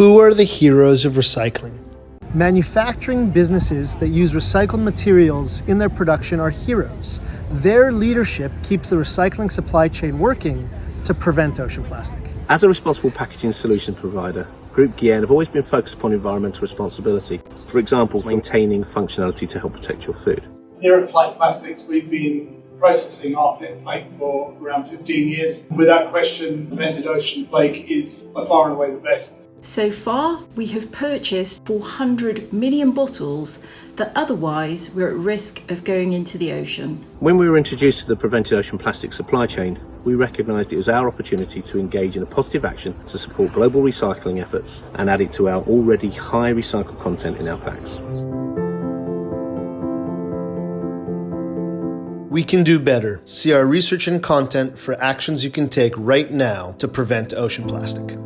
Who are the heroes of recycling? Manufacturing businesses that use recycled materials in their production are heroes. Their leadership keeps the recycling supply chain working to prevent ocean plastic. As a responsible packaging solution provider, Group Guienne have always been focused upon environmental responsibility. For example, maintaining functionality to help protect your food. Here at Flake Plastics, we've been processing rPET flake for around 15 years. Without question, fermented ocean flake is by far and away the best. So far, we have purchased 400 million bottles that otherwise were at risk of going into the ocean. When we were introduced to the prevented ocean plastic supply chain, we recognised it was our opportunity to engage in a positive action to support global recycling efforts and add it to our already high recycled content in our packs. We can do better. See our research and content for actions you can take right now to prevent ocean plastic.